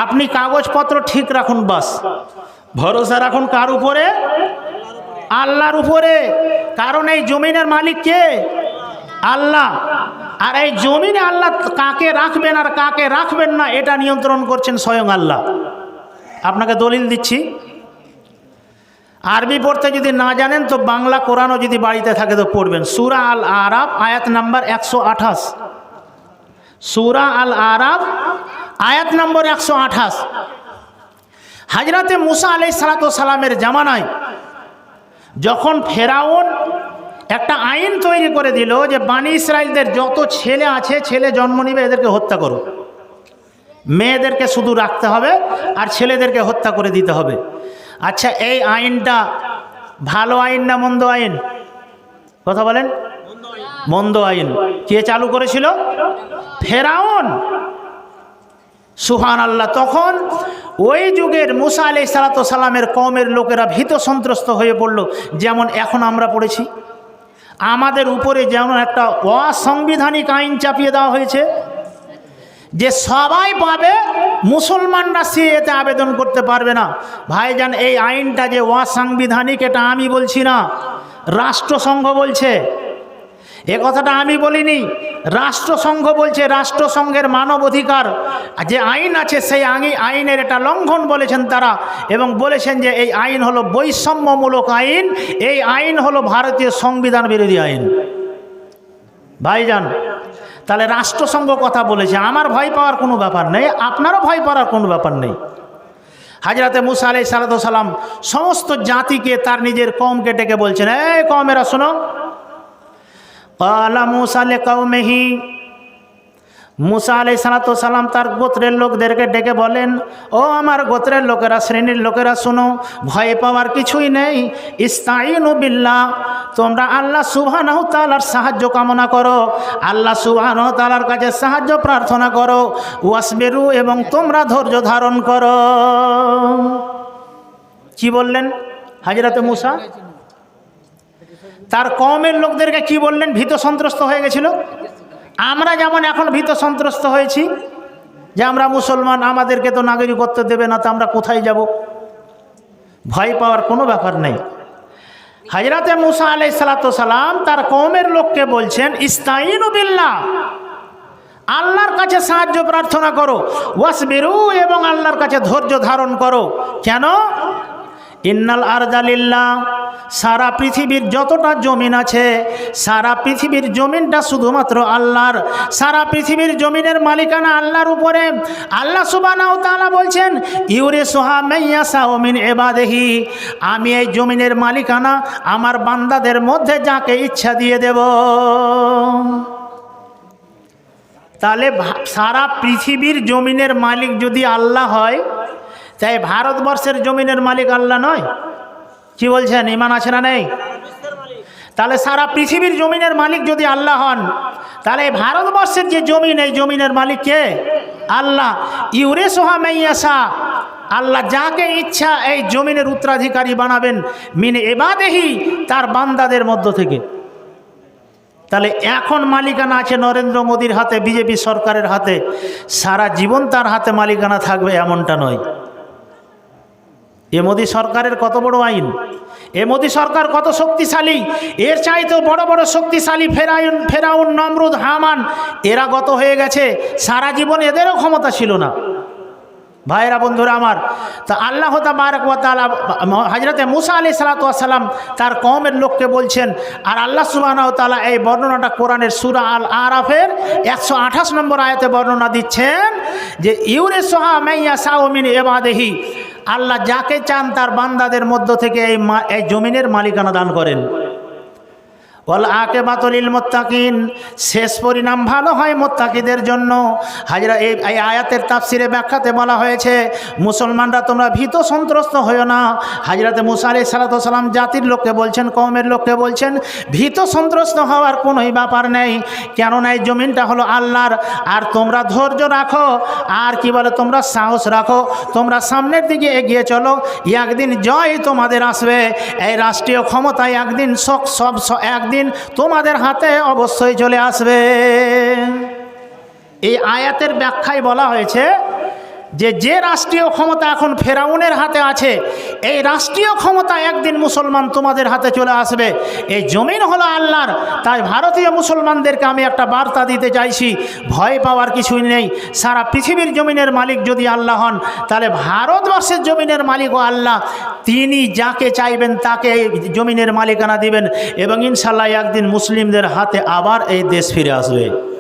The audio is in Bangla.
আপনি কাগজপত্র ঠিক রাখুন, বাস ভরসা রাখুন কার উপরে? আল্লাহর উপরে। কারণ এই জমিনের মালিক কে? আল্লাহ। আর এই জমিনে আল্লাহ কাকে রাখবেন আর কাকে রাখবেন না এটা নিয়ন্ত্রণ করছেন স্বয়ং আল্লাহ। আপনাকে দলিল দিচ্ছি, আরবি পড়তে যদি না জানেন তো বাংলা কোরআনও যদি বাড়িতে থাকে তো পড়বেন। সূরা আল আরাফ আয়াত নাম্বার 128। সূরা আল আরাফ আয়াত নম্বর 128। হযরতে মুসা আলাইহিস সালামের জামানায় যখন ফেরাউন একটা আইন তৈরি করে দিল যে বানি ইসরাইলদের যত ছেলে আছে, ছেলে জন্ম নিবে এদেরকে হত্যা করো, মেয়েদেরকে শুধু রাখতে হবে আর ছেলেদেরকে হত্যা করে দিতে হবে। আচ্ছা, এই আইনটা ভালো আইন না মন্দ আইন? কথা বলেন। মন্দ আইন। কে চালু করেছিল? ফেরাউন। সুবহানাল্লাহ। তখন ওই যুগের মুসা আলাইহিস সালামের কওমের লোকেরা ভীত সন্ত্রস্ত হয়ে পড়ল, যেমন এখন আমরা পড়েছি। আমাদের উপরে যেমন একটা অসাংবিধানিক আইন চাপিয়ে দেওয়া হয়েছে যে সবাই পাবে, মুসলমানরা সে এতে আবেদন করতে পারবে না। ভাইজান, এই আইনটা যে অসাংবিধানিক এটা আমি বলছি না, রাষ্ট্রসংঘ বলছে। এ কথাটা আমি বলিনি, রাষ্ট্রসংঘ বলছে। রাষ্ট্রসংঘের মানব অধিকার যে আইন আছে সেই আইনের এটা লঙ্ঘন বলেছেন তারা, এবং বলেছেন যে এই আইন হলো বৈষম্যমূলক আইন, এই আইন হলো ভারতীয় সংবিধান বিরোধী আইন। ভাইজান, তাহলে রাষ্ট্রসংঘ কথা বলেছে, আমার ভয় পাওয়ার কোনো ব্যাপার নেই, আপনারও ভয় পাওয়ার কোনো ব্যাপার নেই। হযরতে মুসা আলাইহিস সালাম সমস্ত জাতিকে, তার নিজের কওমকে ডেকে বলছেন, এই কওমেরা শোনো। ক্বালা মুসা লিকাওমিহি, মুসা আলাইহিস সালাম তার গোত্রের লোকদেরকে ডেকে বলেন, ও আমার গোত্রের লোকেরা, শ্রেণীর লোকেরা শোনো, ভয় পাওয়ার কিছুই নেই। ইস্তাঈনু বিল্লাহ, তোমরা আল্লাহ সুবহানাহু তাআলার সাহায্য কামনা করো, আল্লাহ সুবহানাহু তাআলার কাছে সাহায্য প্রার্থনা করো। ওয়াসবিরু, এবং তোমরা ধৈর্য ধারণ করো। কি বললেন হযরতে মুসা? তার কওমের লোকদেরকে কি বললেন? ভীত সন্ত্রস্ত হয়ে গেছিল। আমরা যেমন এখন ভীত সন্ত্রস্ত হয়েছি যে আমরা মুসলমান, আমাদেরকে তো নাগরিকত্ব দেবে না, তো আমরা কোথায় যাব? ভয় পাওয়ার কোনো ব্যাপার নেই। হযরতে মুসা আলাইহিস সালাম তার কওমের লোককে বলছেন, ইস্তাঈনু বিল্লাহ, আল্লাহর কাছে সাহায্য প্রার্থনা করো। ওয়াসবিরু, এবং আল্লাহর কাছে ধৈর্য ধারণ করো। কেন? ইন্নাল আরদা লিল্লাহ, সারা পৃথিবীর যতটা জমিন আছে, সারা পৃথিবীর জমিনটা শুধুমাত্র আল্লাহর। সারা পৃথিবীর জমিনের মালিকানা আল্লাহর উপরে। আল্লাহ সুবহানাহু ওয়া তাআলা বলছেন, ইউরিসুহা মাইয়াশাউ মিন ইবাদিহি, আমি এই জমিনের মালিকানা আমার বান্দাদের মধ্যে যাকে ইচ্ছা দিয়ে দেব। তাহলে সারা পৃথিবীর জমিনের মালিক যদি আল্লাহ হয়, তাই ভারতবর্ষের জমিনের মালিক আল্লাহ নয়? কি বলছেন, ঈমান আছে না নেই? তাহলে সারা পৃথিবীর জমিনের মালিক যদি আল্লাহ হন, তাহলে ভারতবর্ষের যে জমিন, এই জমিনের মালিক কে? আল্লাহ। ইউরিসুহা মাইয়াশা, আল্লাহ যাকে ইচ্ছা এই জমিনের উত্তরাধিকারী বানাবেন, মিন ইবাদিহি, তার বান্দাদের মধ্য থেকে। তাহলে এখন মালিকানা আছে নরেন্দ্র মোদীর হাতে, বিজেপি সরকারের হাতে, সারা জীবন তার হাতে মালিকানা থাকবে এমনটা নয়। এ মোদী সরকারের কত বড় আইন, এ মোদী সরকার কত শক্তিশালী, এর চাইতেও বড় বড় শক্তিশালী ফেরাউন, নমরুদ, হামান, এরা গত হয়ে গেছে। সারা জীবন এদেরও ক্ষমতা ছিল না। ভাইরা, বন্ধুরা আমার, তা আল্লাহ তাবারক ওয়া তাআলা হযরতে মুসা আলাইহিস সালাম তার কওমের লোককে বলছেন। আর আল্লাহ সুবহানাহু ওয়া তাআলা এই বর্ণনাটা কোরআনের সূরা আল আরাফের 128 নম্বর আয়াতে বর্ণনা দিচ্ছেন যে ইউরিসুহা মাইয়াশাউ মিন ইবাদিহি, আল্লাহ যাকে চান তার বান্দাদের মধ্য থেকে এই জমিনের মালিকানা দান করেন। ওয়াল আকিবাতু লিল মুত্তাকিন, শেষ পরিণাম ভালো হয় মুত্তাকিদের জন্য। হাজরা এই আয়াতের তাফসিরে ব্যাখ্যাতে বলা হয়েছে, মুসলমানরা তোমরা ভীত সন্ত্রস্ত হইও না। হযরতে মুসা আলাইহিস সালাম জাতির লোককে বলছেন, কওমের লোককে বলছেন, ভীত সন্ত্রস্ত হওয়ার কোনোই ব্যাপার নেই, কেননা এই জমিনটা হলো আল্লাহর। আর তোমরা ধৈর্য রাখো, আর কি বলে, তোমরা সাহস রাখো, তোমরা সামনের দিকে এগিয়ে চলো, একদিন জয় তোমাদের আসবে। এই রাষ্ট্রীয় ক্ষমতায় একদিন একদিন তোমাদের হাতে অবশ্যই চলে আসবে। এই আয়াতের ব্যাখ্যায় বলা হয়েছে যে রাষ্ট্রীয় ক্ষমতা এখন ফেরাউনের হাতে আছে, এই রাষ্ট্রীয় ক্ষমতা একদিন মুসলমান তোমাদের হাতে চলে আসবে। এই জমিন হলো আল্লাহর। তাই ভারতীয় মুসলমানদেরকে আমি একটা বার্তা দিতে চাইছি, ভয় পাওয়ার কিছুই নেই। সারা পৃথিবীর জমিনের মালিক যদি আল্লাহ হন, তাহলে ভারতবর্ষের জমিনের মালিকও আল্লাহ। তিনি যাকে চাইবেন তাকে এই জমিনের মালিকানা দিবেন, এবং ইনশাল্লাহ একদিন মুসলিমদের হাতে আবার এই দেশ ফিরে আসবে।